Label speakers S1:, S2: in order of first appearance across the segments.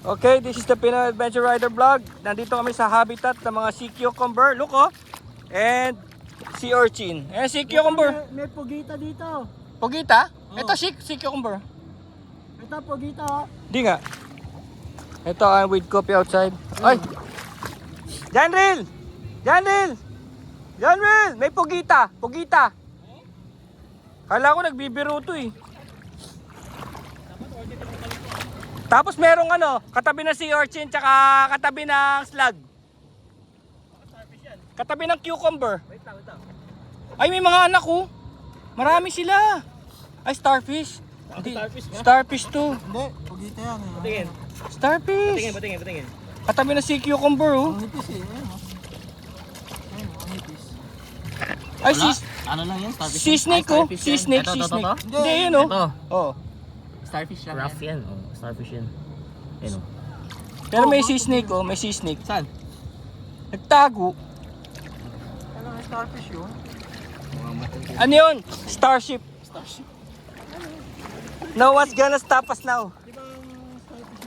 S1: Okay, this is the Pinoy Adventure Rider Vlog. Nandito kami sa habitat ng mga sea cucumber. Look oh. And sea urchin. Ayan sea cucumber.
S2: May pugita dito.
S1: Pugita?
S2: Oh.
S1: Ito sea cucumber.
S2: Ito pugita oh.
S1: Di nga. Ito I'm with coffee outside. Ay! Janril! Janril! Janril! May pugita! Pugita! Kala ko nagbibiro to eh. Tapos merong ano, katabi ng sea urchin tsaka katabi ng slug. Katabi ng cucumber. Ay may mga anak oh. Marami sila. Ay starfish. Hindi, starfish to.
S2: Hindi, pugita yan.
S3: Patingin.
S1: Starfish.
S3: Patingin.
S1: Katabi ng sea cucumber oh.
S2: Ang nipis eh. Ayan oh. Ayan oh, ang nipis.
S1: Ay
S3: Ano lang yan? Starfish?
S1: sea snake oh. Sea snake,
S3: Ito,
S1: sea
S3: ito,
S1: snake.
S3: ito?
S1: Hindi yun oh.
S3: Ito.
S1: Oh.
S2: Starfish lang
S3: Rough yan. Oh, starfish yan. Ayun oh.
S1: Pero may sea snake oh, may sea snake.
S3: Saan?
S1: Nagtago.
S2: Ano ang starfish yun?
S1: Ano yun? Starship.
S2: Starship.
S1: No one's gonna stop us now.
S2: Di ba ang starfish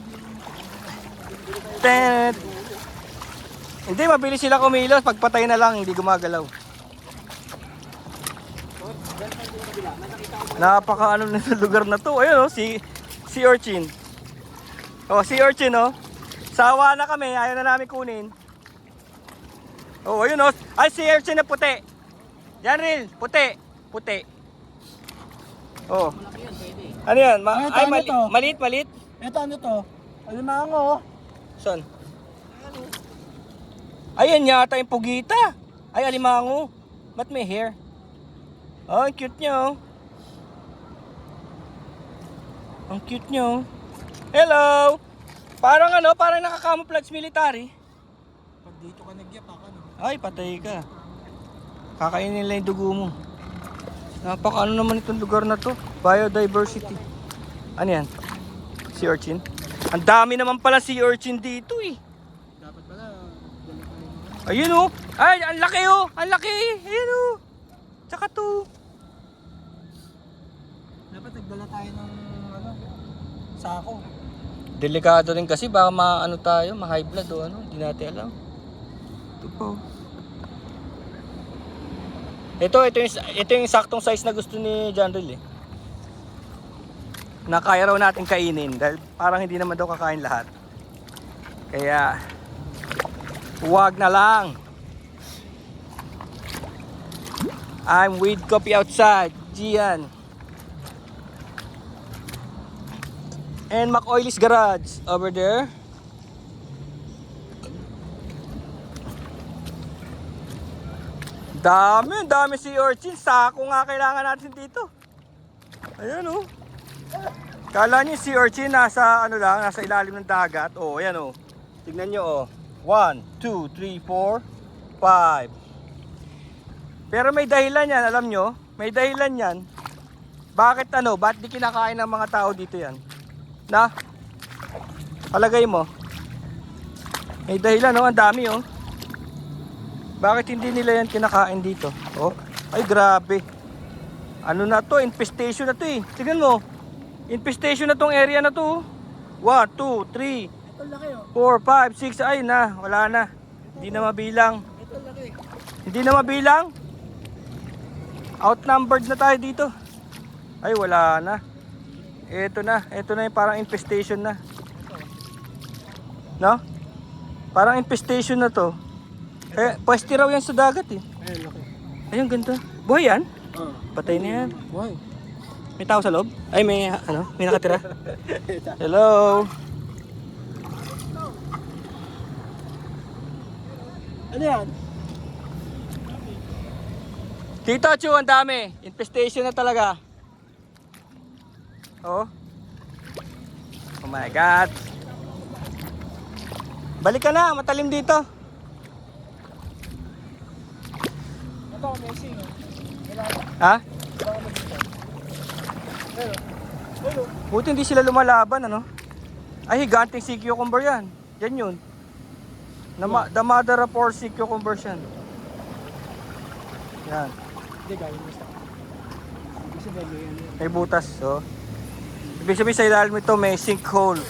S1: Tet. Hindi, mabilis sila kumilos. Pagpatay na lang, hindi gumagalaw. Napaka ano na sa lugar na to. Ayun oh, si urchin. Oh, si urchin oh. Sawa na kami, ayaw na namin kunin. Oh, ayun oh. Ay, si urchin na puti. Yan Ril, puti. Puti. Oh. Ano yan?
S2: Ano ito, ano to?
S1: Maliit.
S2: Ito ano to? Alimango oh.
S1: Saan? Ayan yata yung pugita. Ay, alimango. Ba't may hair? Oh, ang cute niya oh. Ang cute niya oh. Hello! Parang ano, parang naka-camouflage military.
S2: Pag dito ka nagyapak ano.
S1: Ay, patay ka. Kakainin nila yung dugo mo. Napaka ano naman itong lugar na to. Biodiversity. Ano yan? Sea urchin? Ang dami naman pala sea urchin dito eh.
S2: Dapat pala
S1: Ayun oh. Ay, ang laki oh. Ang laki. Ayun oh. Tsaka to.
S2: dapat nagdala tayo ng ano, sako.
S1: Delikado rin kasi baka maano tayo, ma-high blood o ano, hindi natin alam. Ito po. Ito yung saktong size na gusto ni John Ril eh. Na kaya raw natin kainin dahil parang hindi naman daw kakain lahat. Kaya huwag na lang. I'm with coffee outside, Gian. And Mac Oily's garage over there. Dami si urchin. Sako nga kailangan natin dito. Ayan oh. Kala niyo si urchin nasa ano lang, nasa ilalim ng dagat. Oh, ayan oh. Tignan niyo oh. 1, 2, 3, 4, 5. Pero may dahilan yan, alam nyo? May dahilan yan. Bakit ano? Bakit di kinakain ng mga tao dito yan? Na? Palagay mo. May dahilan oh, ang dami oh. Bakit hindi nila yan kinakain dito? Oh, ay grabe. Ano na to? Infestation na to eh. Tignan mo. Infestation na tong area na to. 1, 2, 3,
S2: Ito laki oh.
S1: 4, 5, 6. Ay na, wala na. Hindi na mabilang.
S2: Ito laki.
S1: Hindi na mabilang. Outnumbered na tayo dito. Ay wala na. Ito na yung parang infestation na. No? Parang infestation na to. Eh, pweste raw yan sa dagat eh.
S2: Ayun laki.
S1: Ayun, ganda. Buhay yan?
S2: Oh.
S1: Patay na yan.
S2: Why?
S1: May tao sa loob? Ay, may ano? May nakatira? Hello?
S2: Ano yan?
S1: Dito, Chu, ang dami. Infestation na talaga. Oh. Oh my God. Balik ka na, matalim dito.
S2: Ito amazing oh.
S1: Ha?
S2: Ayun.
S1: Buti hindi sila lumalaban, ano? Ay, higanting sea cucumber yan. Yan yun. The mother of all sea cucumbers yan. Yan.
S2: Hindi gawin mo sa. Ibig sabihin yan.
S1: May butas, so. Ibig sabihin sa ilalim ito may sinkhole.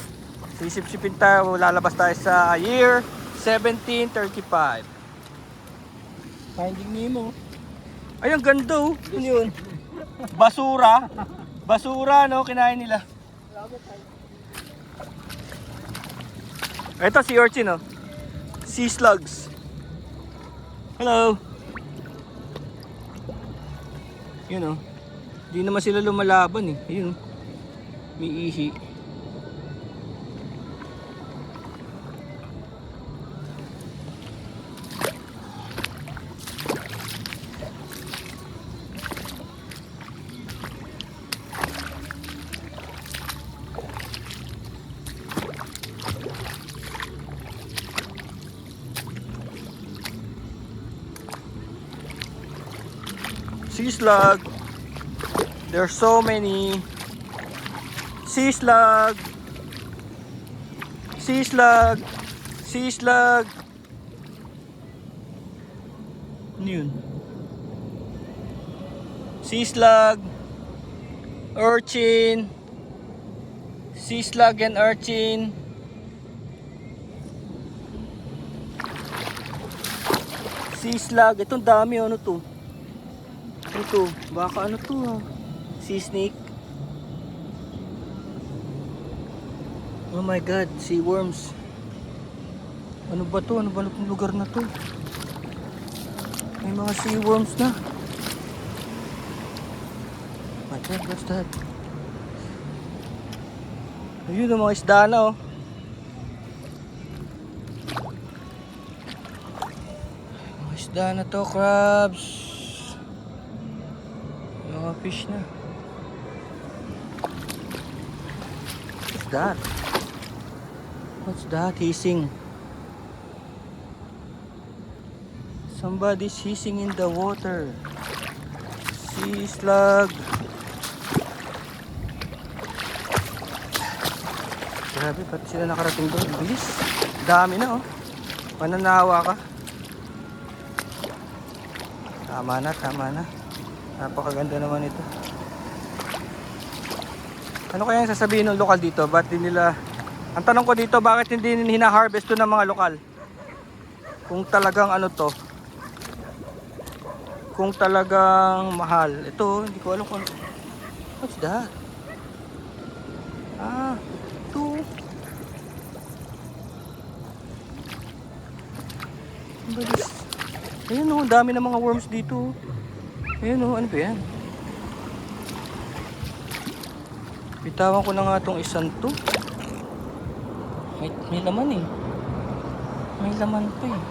S1: Sisip-sipin tayo, lalabas tayo sa year 1735.
S2: Finding Nemo.
S1: Ay, ang ganda oh. Ano yun? Basura. Basura, no? Kinain nila. Ito si urchin, oh. Sea slugs. Hello. Yun, oh. Hindi naman sila lumalaban, eh. Ayun, oh. May ihi. Sea slug. There's so many. Sea slug. Sea slug. Sea slug. Ano yun? Sea slug. Urchin. Sea slug and urchin. Sea slug. Itong dami, ano to? Ito, baka ano to, ah? Sea snake. Oh my god, sea worms. Ano ba to? Ano ba itong lugar na to? May mga sea worms na. My god, what's that? Ayun, ang mga isda na, oh. Mga isda na to, crabs. Mga fish na. What's that? What's that hissing? Somebody's hissing in the water. Sea slug. Grabe, pati sila nakarating doon. Bilis. Dami na, oh. Mananawa ka. Tama na, tama na. Napakaganda naman ito. Ano kaya yung sasabihin ng lokal dito? Ba't din nila... Ang tanong ko dito, bakit hindi hina-harvest to ng mga lokal? Kung talagang ano to. Kung talagang mahal. Ito, hindi ko alam kung... What's that? Ah, ito. Ayun, oh, dami ng mga worms dito. Ayun, oh, ano ba yan? Bitawan ko na nga itong isang to. May laman eh. May laman pa eh.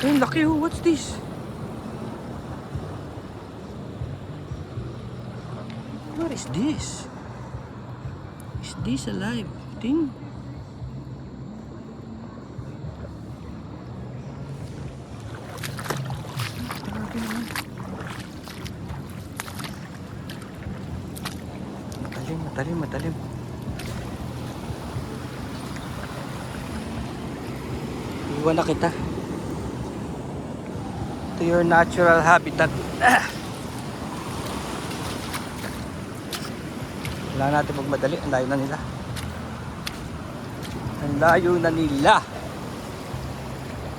S1: Ayun, laki oh. What's this? What is this? Is this a live thing? Matalim. Iwan na kita. To your natural habitat. Wala natin magmadali. Ang layo na nila.